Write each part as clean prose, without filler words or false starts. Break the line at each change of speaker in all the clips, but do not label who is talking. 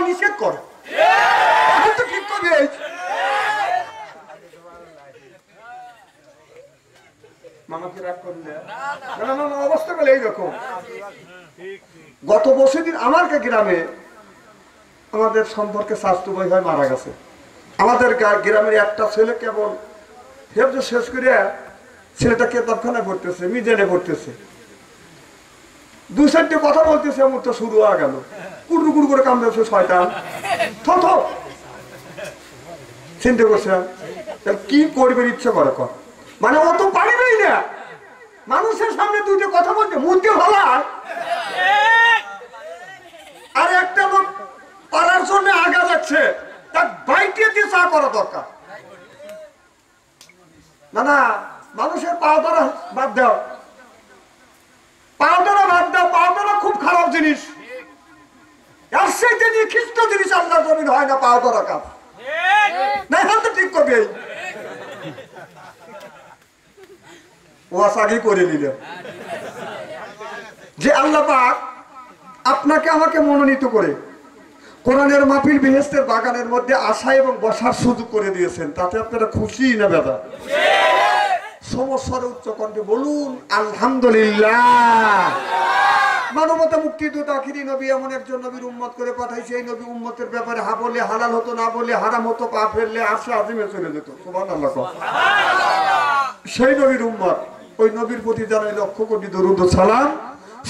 নিষেধ করে তো ঠিক করবে মামাকে রাগ করলে না অবস্থা বলে এইরকম গত বছর আমার গ্রামে আমাদের সম্পর্কে স্বাস্থ্য বই হয় মারা গেছে আমাদের গ্রামের একটা ছেলে কেবল হেফজ শেষ করে ছেলেটা কেতাবখানায় পড়তেছে মিজানে পড়তেছে দু চারটে কথা বলতেছে এমন তো শুরু হয়ে গেল কুড়ু কুড়ু করে কামড়েছে শয়তান থ চিন্তা করছে কি করবে ইচ্ছে করে কর মানে ও তো পারিবেই না মানুষের সামনে দুটো কথা বলতে মুখে ভালো আর একটা লোক পারার জন্য আগা যাচ্ছে তার বাইকে দিয়ে চা করা দরকার না না মানুষের পাও ধরা বাদ দাও পাও ধরা বাদ দাও পাও ধরা খুব খারাপ জিনিস এর সাথে নিকৃষ্ট জিনিস আল্লাহ জমিন হয় না পাও ধরা কাজ না এখন তো ঠিক করবে ওয়াস আগে করে নিল যে আল্লাহ পাক আপনাকে আমাকে মনোনীত করে কোরআনের মাহফিল বেহেশতের বাগানের মধ্যে আসা এবং বসার সুযোগ করে দিয়েছেন তাতে আপনারা খুশি না বেদা সমস্যার উচ্চ কণ্ঠে বলুন আলহামদুলিল্লাহ মানবতা মুক্তিদূত আখিরি নবী এমন একজন নবীর উম্মত করে পাঠাইছে এই নবী উম্মতের ব্যাপারে হা বললে হালাল হতো না বললে হারাম হতো পা ফেললে আরশে আজিমে চলে যেত সুবহানাল্লাহ সেই নবীর উম্মত ওই নবীর প্রতি জানাই লক্ষ কোটি দরুদ ও সালাম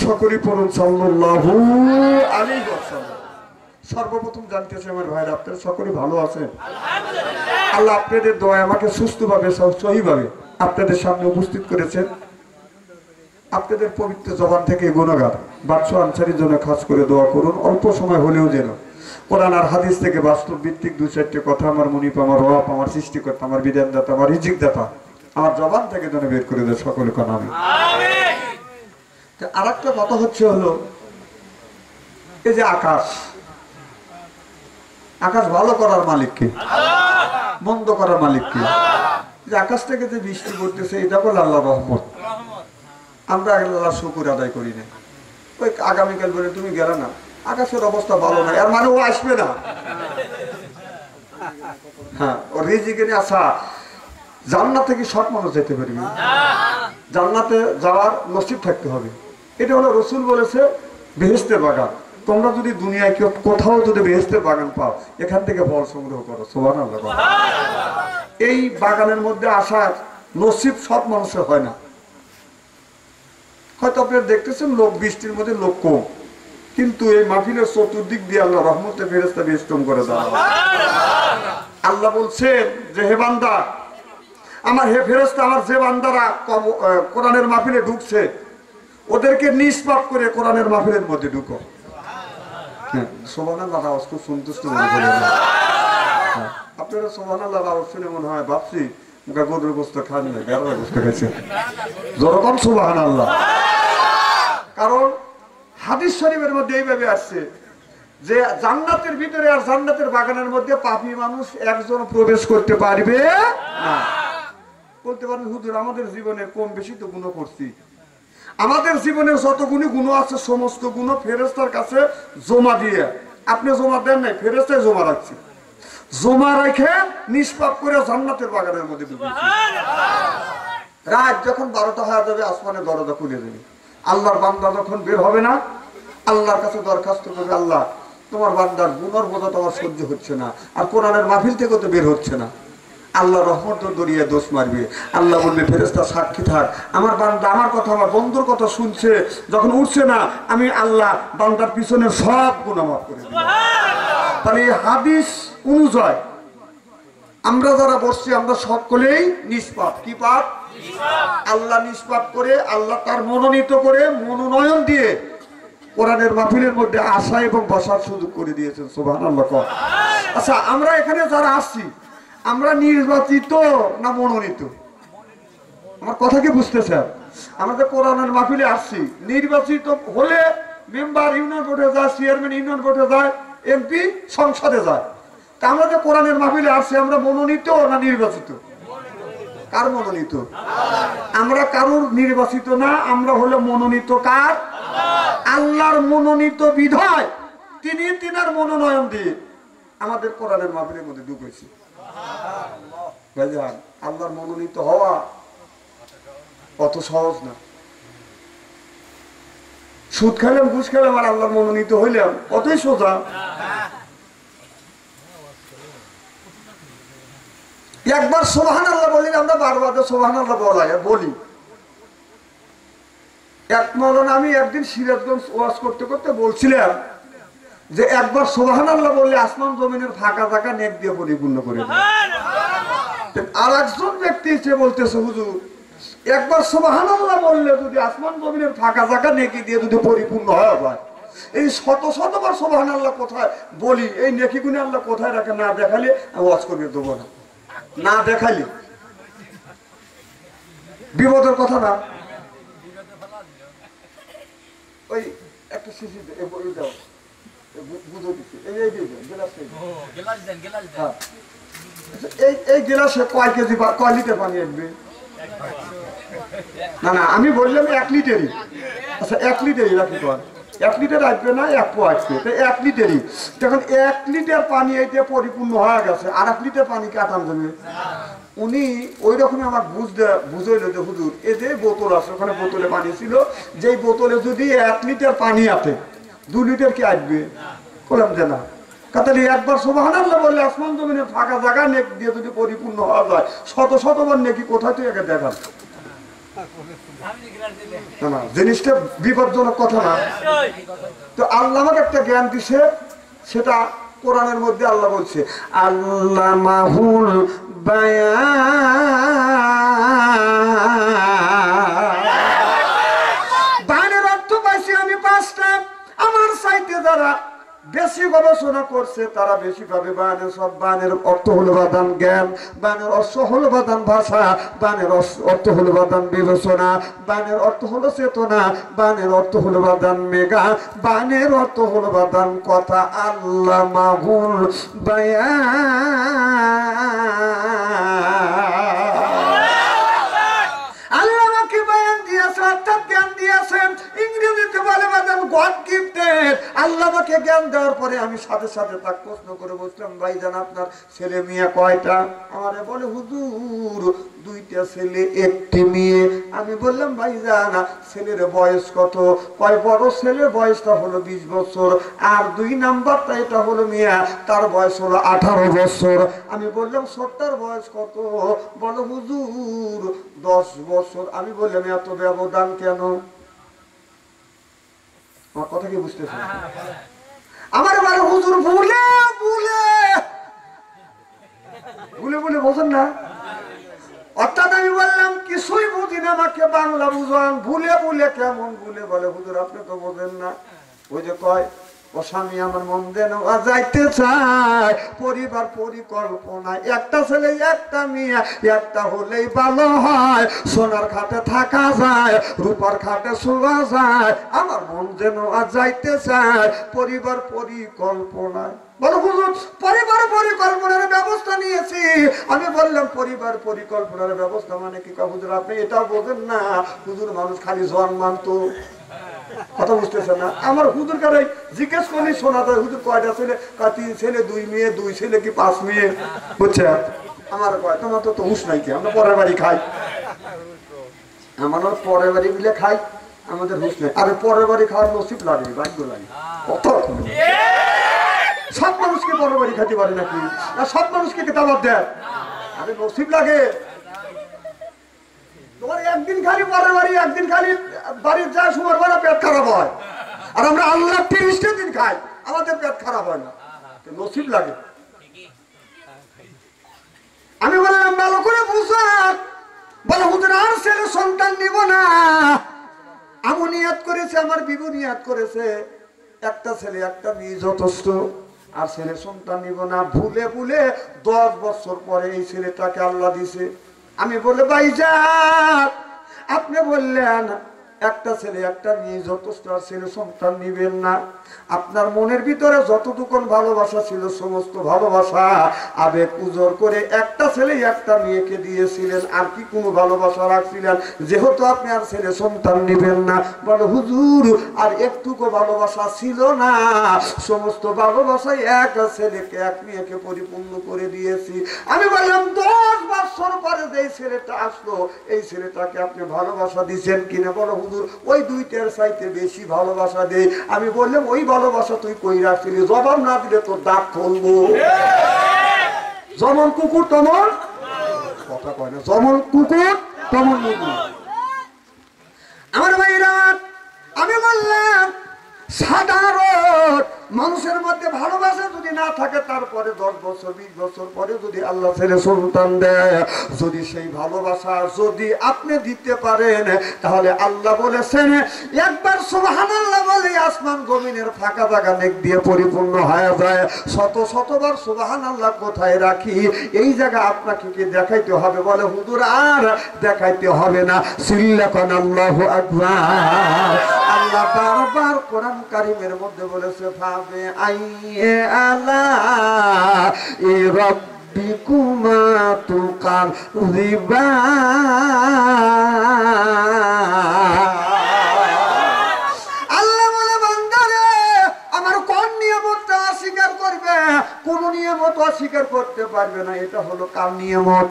সকলেই পড়ুন সাল্লাল্লাহু আলাইহি ওয়াসাল্লাম সর্বপ্রথম জানতেছি আমার ভাইরা আপনারা সকলে ভালো আছেন আলহামদুলিল্লাহ আল্লাহ আপনাদের দোয়া আমাকে সুস্থভাবে সহিভাবে আপনাদের সামনে উপস্থিত করেছেন আপনাদের পবিত্র জবান থেকে গুণগান বাদশা আনসারীর জন্য খাস করে দোয়া করুন অল্প সময় হলেও যেন কোরআন আর হাদিস থেকে বাস্তব ভিত্তিক দু চারটে কথা আমার মুনিপ আমার রব আমার সৃষ্টিকর্তা আমার বিধানদাতা আমার রিজিকদাতা আমার জবান থেকে যেন বের করে দেয় সকলে কোন আমি আর একটা কথা হচ্ছে হলো এই যে আকাশ আকাশ ভালো করার মালিক কে মন্দ করার মালিক কে যে আকাশ থেকে যে বৃষ্টি পড়তেছে এটা বলে আল্লাহর রহমত আমরা আল্লাহর শুকর আদায় করি না ওই আগামীকাল বলে তুমি গেলে না আকাশের অবস্থা ভালো না এর মানে ও আসবে না হ্যাঁ ও রিজিকে নিয়ে আসা জান্নাতে কি সব মানুষ যেতে পারবে জান্নাতে যাওয়ার নসিব থাকতে হবে এটা হলো রসুল বলেছে বেহেশতের বাগান তোমরা যদি দুনিয়ায় কেউ কোথাও যদি বেহেশতের বাগান পাও এখান থেকে ফল সংগ্রহ করো সুবহানাল্লাহ এই বাগানের মধ্যে আসার নসিব সব মানুষের হয় না হয়তো আপনারা দেখতেছেন লোক বৃষ্টির মধ্যে লোক কম কিন্তু এই মাহফিলের চতুর্দিক দিয়ে আল্লাহ রহমতের ফেরেশতা বেষ্টন করে দেওয়া আল্লাহ বলছেন যে হে বান্দা আমার হে ফেরেশতা আমার যে বান্দারা কোরআনের মাহফিলে ঢুকছে ওদেরকে নিষ্পাপ করে কোরআনের মাহফিলের মধ্যে ঢুকো হ্যাঁ সুবহানাল্লাহ আওয়াজ খুব সন্তুষ্ট মনে করেন আপনারা সুবহানাল্লাহ আওয়াজ শুনে মনে হয় ভাবছি মুখা গরুর গোশত খান না গাড়ার গোশত খাইছে যেরকম সুবহানাল্লাহ কারণ হাদিস শরীফের মধ্যে এইভাবে আসছে যে জান্নাতের ভিতরে আর জান্নাতের বাগানের মধ্যে পাপী মানুষ একজন প্রবেশ করতে পারবে না বলতে পারেন হুজুর আমাদের জীবনে কম বেশি তো গুনাহ করছি আমাদের জীবনে যত গুণ আছে সমস্ত গুণ ফেরেশতার কাছে জমা দিয়ে আপনি জমা দেন নাই ফেরেশতায় জমা রাখছে জমা রেখে নিষ্পাপ করে জান্নাতের বাগানের মধ্যে ঢুকেছে রাত যখন 12টা হয়ে যাবে আসমানের দরজা খুলে দেবে আল্লাহর বান্দা যখন বের হবে না আল্লাহর কাছে দরখাস্ত করবে আল্লাহ তোমার বান্দার গুনার বোঝা তো আমার সহ্য হচ্ছে না আর কোরআনের মাহফিল থেকে তো বের হচ্ছে না আল্লাহ রহমত দরিয়ে দোষ মারবে আল্লাহ বলবে ফেরেশতা সাক্ষী থাক আমার বান্দা আমার কথা আমার বন্ধুর কথা শুনছে যখন উঠছে না আমি আল্লাহ বান্দার পিছনে সব গুনাহ মাফ করে দেব তাহলে এই হাদিস অনুযায়ী আমরা যারা বসছি আমরা সকলেই নিষ্পাপ কি পাপ আল্লাহ নিষ্পাপ করে আল্লাহ তার মনোনীত করে মনোনয়ন দিয়ে কোরআনের মাহফিলের মধ্যে আসা এবং বসার সুযোগ করে দিয়েছেন সুবহানাল্লাহ আচ্ছা আমরা এখানে যারা আসছি আমরা নির্বাচিত না মনোনীত আমার কথা কি বুঝতেছেন আমরা তো কোরআনের মাহফিলে আসছি নির্বাচিত হলে মেম্বার ইউনিয়ন বোর্ডে যায় চেয়ারম্যান ইউনিয়ন বোর্ডে যায় এমপি সংসদে যায় তা আমরা যে কোরআনের মাহফিলে আসছি আমরা মনোনীত না নির্বাচিত কার মনোনীত আমরা কারোর নির্বাচিত না আমরা হলো মনোনীত কার আল্লাহর মনোনীত বিধায় তিনি তিনার মনোনয়ন দিয়ে আমাদের কোরআনের মাহফিলের মধ্যে ঢুকেছি। ভাইজান, আল্লাহর মনোনীত হওয়া অত সহজ না। সুদ খেলাম, ঘুষ খেলাম, আর আল্লাহর মনোনীত হইলাম অতই সোজা। একবার সুবহানাল্লাহ বলি, আমরা বারবার সুবহানাল্লাহ বলি। এক মৌলানা আমি একদিন সিরাজগঞ্জ ওয়াজ করতে করতে বলছিলাম যে একবার সুবহানাল্লাহ বললে আসমান জমিনের ফাঁকা জায়গা নেক দিয়ে পরিপূর্ণ করে দেয়। আর একজন ব্যক্তি এসে বলতেছে, হুজুর একবার সুবহানাল্লাহ বললে যদি আসমান জমিনের ফাঁকা জায়গা নেকি দিয়ে যদি পরিপূর্ণ হয়ে যায়, এই শত শতবার সুবহানাল্লাহ কোথায় বলি, এই নেকি গুণে আল্লাহ কোথায় রাখে না দেখালে আমি ওয়াজ করবে দেবো না। না দেখালে বিপদের কথা না। ওই একটা শিশি দাও, বুঝে দিচ্ছি, এই গেলাসে কয় কেজি কয় লিটার পানি আসবে? না না, আমি বললাম 1 লিটারই। আচ্ছা 1 লিটারই রাখি, কর 1 লিটার আসবে না 1 পো আসবে, তো 1 লিটারই। তখন 1 লিটার পানি এইটা পরিপূর্ণ হয়ে গেছে, আর 1 লিটার পানি কাটান যাবে। উনি ওই রকমই আমার বুঝাইলো যে হুজুর এই যে বোতল আছে, ওখানে বোতলে পানি ছিল, যেই বোতলে যদি 1 লিটার পানি আছে 2 লিটার কি আসবে? বললাম যে না। তাহলে একবার সুবহানাল্লাহ বললে আসমান জমিনের ফাঁকা জায়গা নেক দিয়ে যদি পরিপূর্ণ হওয়া যায়, শত শতবার নেকি কোথায় তুই একে দেখান না, জিনিসটা বিপজ্জনক কথা না। তো আল্লাহ আমাকে একটা জ্ঞান দিছে, সেটা কোরআনের মধ্যে আল্লাহ বলছে আল্লামাহুল বায়ান। বায়ানের অর্থ পাইছি আমি 5টা। আমার সাইতে যারা বেশি গবেষণা করছে তারা বেশি ভাবে বায়ানের সব। বায়ানের অর্থ হলো বাদান জ্ঞান, বায়ানের অর্থ হলো বাদান ভাষা, বায়ানের অর্থ হলো বাদান বিবেচনা, বায়ানের অর্থ হলো চেতনা, বায়ানের অর্থ হলো বাদান মেঘা, বায়ানের অর্থ হলো বাদান কথা। আল্লামাহুল বায়ান, আল্লাহ আমাকে বায়ান দিয়েছে, অর্থাৎ জ্ঞান দিয়েছেন। ইংরেজিতে বলে বাদান গড গিফটেড। আল্লাহ আমাকে জ্ঞান দেওয়ার পরে আমি সাথে সাথে তাকে প্রশ্ন করে বলছিলাম, ভাইজান আপনার ছেলে মেয়ে কয়টা? আমারে বলে হুজুর 2টা ছেলে 1টি মেয়ে। আমি বললাম ভাইজান ছেলের বয়স কত? কয় বড় ছেলের বয়সটা হলো 20 বছর, আর 2 নাম্বারটা এটা হলো মেয়ে, তার বয়স হলো 18 বছর। আমি বললাম ছোটটার বয়স কত? বলো হুজুর 10 বছর। আমি বললাম এত ব্যবধান কেন? আমার কথা কি বুঝতেছেন? আমার বলে হুজুর ভুলে ভুলে ভুলে ভুলে বোঝেন না। অর্থাৎ আমি বললাম কিছুই বুঝি না, আমাকে বাংলা বুঝান। ভুলে ভুলে কেমন ভুলে? বলে হুজুর আপনি তো বোঝেন না। ওই যে কয় ও স্বামী আমার মন দেন যাইতে চায়, পরিবার পরিকল্পনা, একটা ছেলে একটা মেয়ে, একটা হলেই ভালো হয়, সোনার খাটে থাকা যায়, রূপার খাটে শোয়া যায়, আমার মন যেন যাইতে চায়, পরিবার পরিকল্পনায়। বলো হুজুর পরিবার পরিকল্পনার ব্যবস্থা নিয়েছি। আমি বললাম পরিবার পরিকল্পনার ব্যবস্থা মানে কি? হুজুর আপনি এটাও বোঝেন না, হুজুর মানুষ খালি জন মানতো। কথা বুঝতেছে না। আমার হুজুর কারে জিজ্ঞেস করলি শোনা যায়, হুজুর কয়টা ছেলে? 3 ছেলে 2 মেয়ে। 2 ছেলে কি 5 মেয়ে? বুঝছে? আমার কয় তোমার তো হুঁশ নাই কি? আমরা পরের বাড়ি খাই, আমারও পরের বাড়ি মিলে খাই, আমাদের হুঁশ নেই। আরে পরের বাড়ি খাওয়ার নসিব লাগে, ভাগ্য লাগে। কত সব মানুষকে পরের বাড়ি খাইতে পারে নাকি? না সব মানুষকে দাওয়াত দেয়? আরে নসিব লাগে। তোমার একদিন খালি পরের বাড়ি, একদিন খালি বাড়ির যায় সময় বেলা পেট খারাপ হয়, আর আমরা আল্লাহ 30টা দিন খাই, আমাদের পেট খারাপ হয় না। নসিব লাগে। আমি বললাম ভালো করে বুঝান। বলে হুজুর আর ছেলে সন্তান নিব না। আমি নিয়াত করেছে, আমার বিবু নিয়াত করেছে, একটা ছেলে একটা মেয়ে যথেষ্ট, আর ছেলে সন্তান নিব না। ভুলে ভুলে 10 বছর পরে এই ছেলেটাকে আল্লাহ দিছে। আমি বলে ভাইজান আপনি বললেন একটা ছেলে একটা মেয়ে যথেষ্ট, আর ছেলে সন্তান নিবেন না। আপনার মনের ভিতরে যতটুকু ভালোবাসা ছিল সমস্ত ভালোবাসা আবেগ উজর করে একটা ছেলে একটা মেয়েকে দিয়েছিলেন, আর কি কোনো ভালোবাসা রাখছিলেন? যেহেতু আপনি আর ছেলে সন্তান নিবেন না, বলে হুজুর আর একটুকু ভালোবাসা ছিল না, সমস্ত ভালোবাসাই এক ছেলেকে এক মেয়েকে পরিপূর্ণ করে দিয়েছি। আমি বললাম 10 বছর পরে যে ছেলেটা আসলো এই ছেলেটাকে আপনি ভালোবাসা দিচ্ছেন কিনা? বলো হুজুর ওই দুইটার চাইতে বেশি ভালোবাসা দেই। আমি বললাম ওই ভালোবাসা তুই কই রাখছিলি? জবাব না দিলে তোর দাঁত খুলবো। যেমন কুকুর তেমন কথা কয় না, যেমন কুকুর তেমন মুগুর। আমার ভাইরা আমি বললাম সাধারণ মানুষের মধ্যে ভালোবাসা যদি না থাকে, তারপরে 10 বছর 20 বছর পরে যদি আল্লাহ ছেলে সন্তান দেয়, যদি সেই ভালোবাসা যদি আপনি দিতে পারেন, তাহলে আল্লাহ বলেছেন একবার সুবহানাল্লাহ বলে আসমান জমিনের ফাঁকা জায়গা নেক দিয়ে পরিপূর্ণ হয়ে যায়। শত শতবার সুবহানাল্লাহ কোথায় রাখি এই জায়গা আপনাকে কি দেখাইতে হবে? বলে হুজুর আর দেখাইতে হবে না, সিল্লাকান আল্লাহু আকবার। আল্লাহ বারবার কোরআন কারীমের মধ্যে বলেছে ফাবে আইয়ে আলা ই রাব্বিকুমা তুকাযিবা। আল্লাহ বলে বান্দারে আমার কোন নিয়ামতটা অস্বীকার করবে? কোন নিয়ামত অস্বীকার করতে পারবে না। এটা হলো কার নিয়ামত?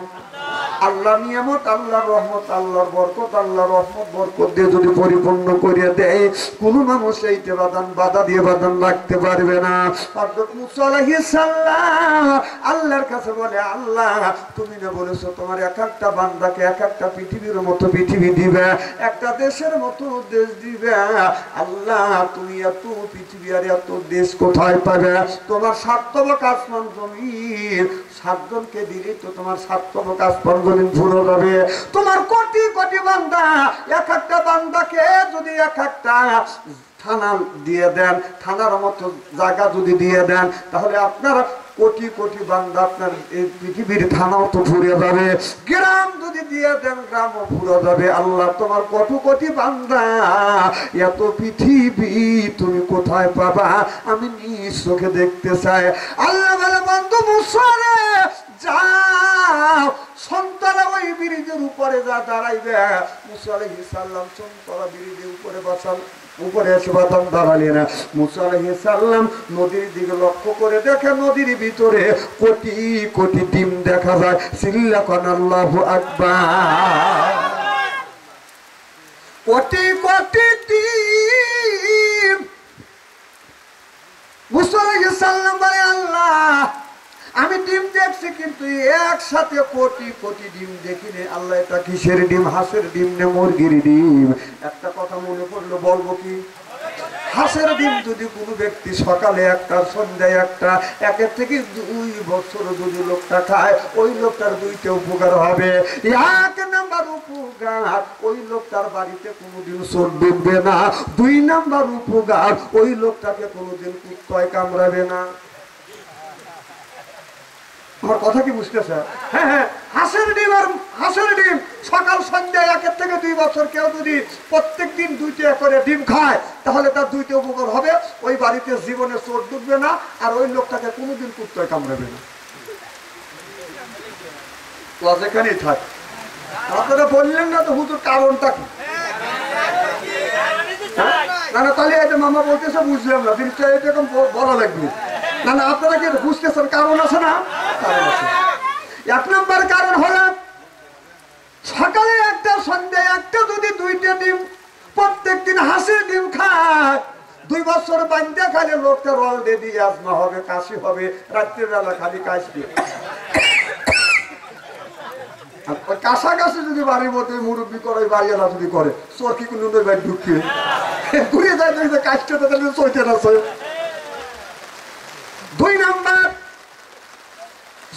আল্লাহ নিয়ামত, আল্লাহর রহমত, আল্লাহর বরকত। আল্লাহর রহমত বরকত দিয়ে যদি পরিপূর্ণ করে দেয়, কোন মানুষ এইতে বাধা দিয়ে বাঁধন রাখতে পারবে না। হযরত মুসা আলাইহিস সালাম আল্লাহর কাছে বলে আল্লাহ তুমি না বলেছো তোমার এক একটা বান্দাকে এক একটা পৃথিবীর মতো পৃথিবী দিবে, একটা দেশের মতো দেশ দিবে। আল্লাহ তুমি এত পৃথিবী আর এত দেশ কোথায় পাবে? তোমার সার্থবক আসমান জমিন 7 জনকে দিলে তো তোমার সার্থবক আসমান জমিন ভুলে যাবে। তোমার কোটি কোটি বান্দা, এক একটা বান্দাকে যদি এক একটা থানা দিয়ে দেন, থানার মতো জায়গা যদি দিয়ে দেন, তাহলে আপনার কোটি কোটি বান্দা আপনার এই পৃথিবীর থানাও তো ফুরে যাবে। গ্রাম যদি দিয়ে দেন গ্রামও ফুরে যাবে। আল্লাহ তোমার কত কোটি বান্দা, এত পৃথিবী তুমি কোথায় পাবা? আমি নিজ চোখে দেখতে চাই। আল্লাহ বলে বন্ধু মুসা রে যাও, সন্তারা ওই ব্রিজের উপরে যা দাঁড়াইবে। মুসা আলাইহিস সালাম সন্তারা ব্রিজের উপরে উপরে এসে বাদাম দাঁড়ালেন। মুসা আলাইহিস সালাম নদীর দিকে লক্ষ্য করে দেখে নদীর ভিতরে কোটি কোটি ডিম দেখা যায়। সিল্লাকান আল্লাহু আকবার। কোটি কোটি ডিম। মুসা আলাইহিস সালাম বলে আল্লাহ আমি ডিম দেখছি কিন্তু একসাথে কোটি কোটি ডিম দেখিনি। আল্লাহ এটা কিসের ডিম? হাঁসের ডিম না মুরগির ডিম? একটা কথা মনে পড়লো, বলবো কি? হাঁসের ডিম যদি কোনো ব্যক্তি সকালে একটা সন্ধ্যায় একটা, 1 থেকে 2 বছর যদি লোকটা খায়, ওই লোকটার 2টা উপকার হবে। 1 নাম্বার উপকার, ওই লোকটার বাড়িতে কোনোদিন চোর ডুববে না। 2 নাম্বার উপকার, ওই লোকটাকে কোনোদিন কুত্তায় কামড়াবে না। আমার কথা কি বুঝতেছে? হ্যাঁ হ্যাঁ, হাঁসের ডিম আর হাঁসের ডিম সকাল সন্ধ্যায় 1 থেকে 2 বছর কেউ যদি প্রত্যেক দিন 2টা করে ডিম খায়, তাহলে তার 2টা উপকার হবে। ওই বাড়িতে জীবনে চোর ঢুকবে না, আর ওই লোকটাকে কোনোদিন কুত্তায় কামড়াবে না। যেখানেই থাক। আপনারা বললেন না তো হুজুর কারণটা কি? না না, তাহলে এই যে মামা বলতেছে বুঝলাম না, জিনিসটা এরকম বলা লাগবে। না না, আপনারা কি বুঝতেছেন? কারণ আছে না? কারণ আছে। 1 নম্বর কারণ হলো সকালে একটা সন্ধ্যায় একটা যদি 2টা ডিম প্রত্যেকদিন হাঁসের ডিম খায়, 2 বছর বান্ধে খালে লোকটার অলরেডি আজমা হবে, কাশি হবে, রাত্রের বেলা খালি কাশি। কাছাকাছি যদি বাড়ির মধ্যে মুরব্বী করে, বাড়িওয়ালা যদি করে, চোর কি কোনো বাড়ি ঢুকিয়ে ঘুরে যায় কাজটা চলতে না। 2 নাম্বার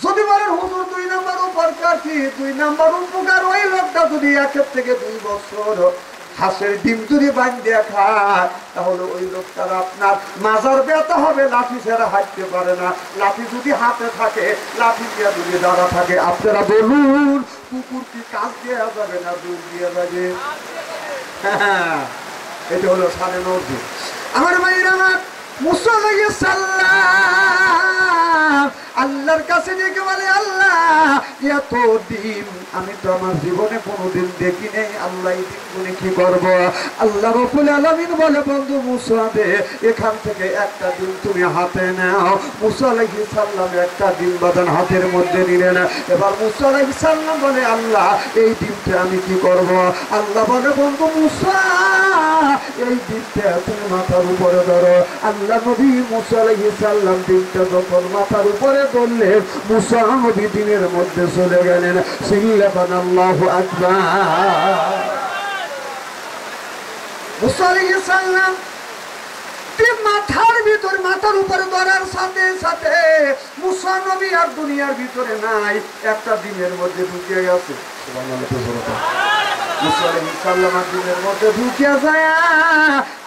যদি বলেন হুজুর 2 নাম্বার উপকার কি? 2 নাম্বার উপকার ওই লোকটা যদি 1 থেকে 2 বছর হাঁসের ডিম যদি বান্ধে খায়, তাহলে ওই লোকটার আপনার মাজার ব্যথা হবে, লাঠি ছাড়া হাঁটতে পারে না। লাঠি যদি হাতে থাকে, লাঠি দিয়ে যদি দাঁড়া থাকে, আপনারা বলুন কুকুর কি কাজ দেওয়া যাবে না দূর দিয়ে যাবে? এটা হলো শানে নজরুল। আমার ভাইয়ের আমার মুসা আলাইহিস সালাম আল্লাহর কাছে ডেকে বলে, আল্লাহ এতদিন আমি তো আমার জীবনে কোনোদিন দেখি নেই, আল্লাহ এই দিনগুলি কি করবো? আল্লাহ রাব্বুল আলামিন বলে, বন্ধু মুসা দে, এখান থেকে একটা দিন তুমি হাতে নাও। মুসা আলাইহিস সালাম একটা দিন বাদান হাতের মধ্যে নিলেন। এবার মুসা আলাইহিস সালাম বলে, আল্লাহ এই দিনটা আমি কি করব? আল্লাহ বলে, বন্ধু মুসা এই দিনটা তুমি মাথার উপরে ধরো। আল্লাহ নবী মুসা আলাইহিস সালাম দিনটা যখন মাথার উপরে ধরলেন, মুসা নবী দিনের মধ্যে চলে গেলেন। সিল্লাবান আল্লাহু আকবার। মুসা আলাইহিস সালাম মাথার ভিতরে মাথার উপরে ধরার সাথে সাথে মুসা নবী আর দুনিয়ার ভিতরে নাই, একটা দিনের মধ্যে ঢুকে গেছে। মুসা আলাইহিস সালাম দিনের মধ্যে ঢুকে যায়।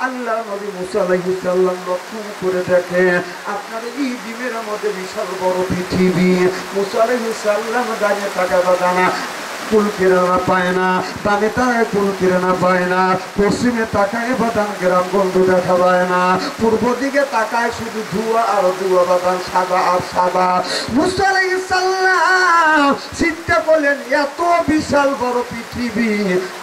আল্লাহ নবী মুসা আলাইহিস সালাম লক্ষ্য করে দেখে, আপনার এই দিনের মধ্যে বিশাল বড় পৃথিবী। মুসা আলাইহিস সালাম দাঁড়িয়ে থাকা বাদানা কুল কিরানা পায় না, ডানে তাকায় কুল কিরানা পায় না, পশ্চিমে তাকায় বাদান গ্রাম বন্ধু দেখা পায় না, পূর্ব দিকে তাকায় শুধু ধোঁয়া আর ধোঁয়া, বাদান সাদা আর সাদা। মুসা আলাইহিস সালাম চিন্তা করলেন, এত বিশাল বড় পৃথিবী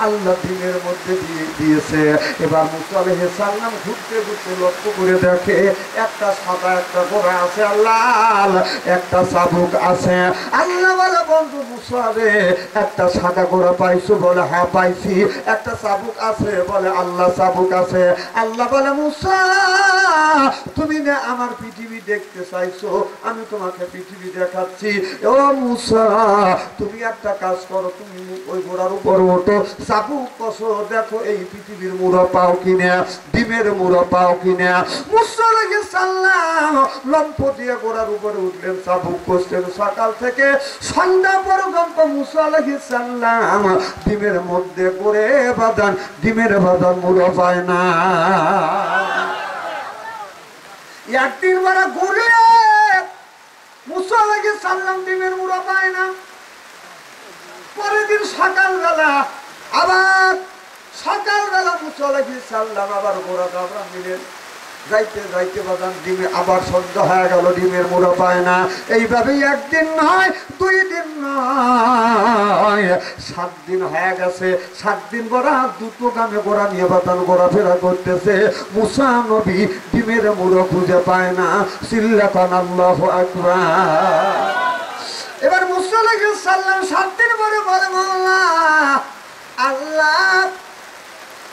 আল্লাহ দিনের মধ্যে দিয়েছে। এবার মুসা আলাইহিস সালাম ঘুরতে ঘুরতে লক্ষ্য করে দেখে, একটা সাদা একটা গোড়া আছে, আল্লাহ একটা চাবুক আছে। আল্লাহ বলে, বন্ধু মুসা রে, একটা সাদা গোড়া পাইছো? বলে হ্যাঁ পাইছি। একটা চাবুক আছে? বলে আল্লাহ চাবুক আছে। আল্লাহ বলে, মুসা তুমি না আমার পৃথিবী দেখতে চাইছো, আমি তোমাকে পৃথিবী দেখাচ্ছি। ও মুসা তুমি একটা কাজ করো, তুমি ওই গোড়ার উপর ওঠো, চাবুক কষো, দেখো এই পৃথিবীর মুড়ো পাও কিনা, ডিমের মুড়ো পাও কিনা। মুসা আলাইহিস সালাম লম্ফ দিয়ে গোড়ার উপরে উঠলেন, চাবুক কষলেন। সকাল থেকে সন্ধ্যা পর্যন্ত মুসা আলাইহিস সালাম ডিমের মধ্যে করে বাদান, ডিমের বাদান মুড়ো পায় না। একদিন বারা ঘুরে মুসা আলাইহিস সালাম ডিমের মুড়ো পায় না। পরের দিন সকালবেলা আবার মুসা আলাইহিস সালাম আবার গোড়া গাবড়া নিলেন। যাইতে যাইতে বাদান ডিমে আবার সন্ধ্যা হয়ে গেল, ডিমের মুড়ো পায় না। এইভাবেই একদিন নয়, 2 দিন নয়, 7 দিন হয়ে গেছে। 7 দিন বড়া দুটো গামে গোড়া নিয়ে বাদান ঘোরাফেরা করতেছে। মুসা নবী ডিমের মুড়ো খুঁজে পায় না। সিল্লাকান আল্লাহু আকবার। এবার মুসা আলাইহিস সালাম 7 দিন পরে বলে, আল্লাহ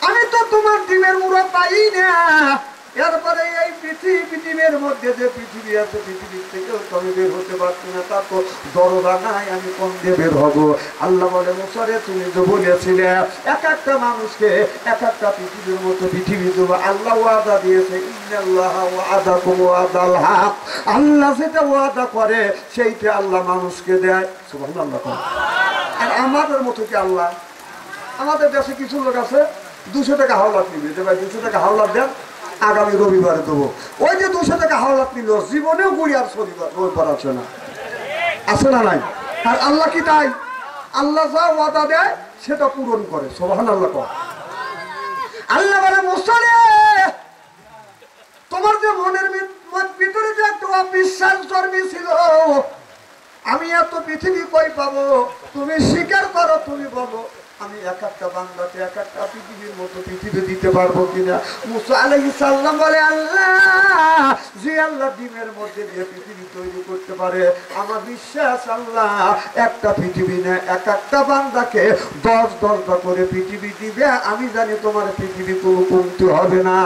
আমি তো তোমার ডিমের মুড়ো পাই না। এরপরে এই পৃথিবীর মধ্যে যে পৃথিবী আছে, পৃথিবীর থেকেও তো আমি বের হতে পারছি না, তার তো দরজা নাই, আমি কোন দিয়ে বের হবো? আল্লাহ বলে, মুসা রে, তুমি তো বলেছিলে এক একটা মানুষকে এক একটা পৃথিবীর মতো পৃথিবী দেবো। আল্লাহ ওয়াদা দিয়েছে, ইন্নাল্লাহা ওয়াদাকুম ওয়াদাল হক। আল্লাহ যেটা ওয়াদা করে সেইটা আল্লাহ মানুষকে দেয়। সুবহানাল্লাহ। আর আমাদের মতো কি আল্লাহ? আমাদের দেশে কিছু লোক আছে 200 টাকা হাওলাত নিবে, যে ভাই 200 টাকা হাওলাত দেন, আগামী রবিবারে দেবো। ওই যে 200 টাকা হাওলাত নিল, জীবনেও গুড়ি আর রবিবার আছে না, আছে না নাই? আর আল্লাহ কি তাই? আল্লাহ যা ওয়াদা দেয় সেটা পূরণ করে। সুবহানাল্লাহ। আল্লাহ বলে, মুসা রে, তোমার যে মনের ভিতরে যে একটা অবিশ্বাস জন্মেছিল, আমি এত পৃথিবী কই পাবো, তুমি স্বীকার করো, তুমি বলো আমি এক একটা বান্দাকে এক একটা পৃথিবীর মতো পৃথিবী দিতে পারবো কিনা? মুসা আলাইহিস সালাম বলে, আল্লাহ যে আল্লাহ ডিমের মধ্যে দিয়ে পৃথিবী তৈরি করতে পারে, আমার বিশ্বাস আল্লাহ একটা পৃথিবী না, এক একটা বান্দাকে 10-10টা করে পৃথিবী দিবে। আমি জানি তোমার পৃথিবী কোনো কমতি হবে না।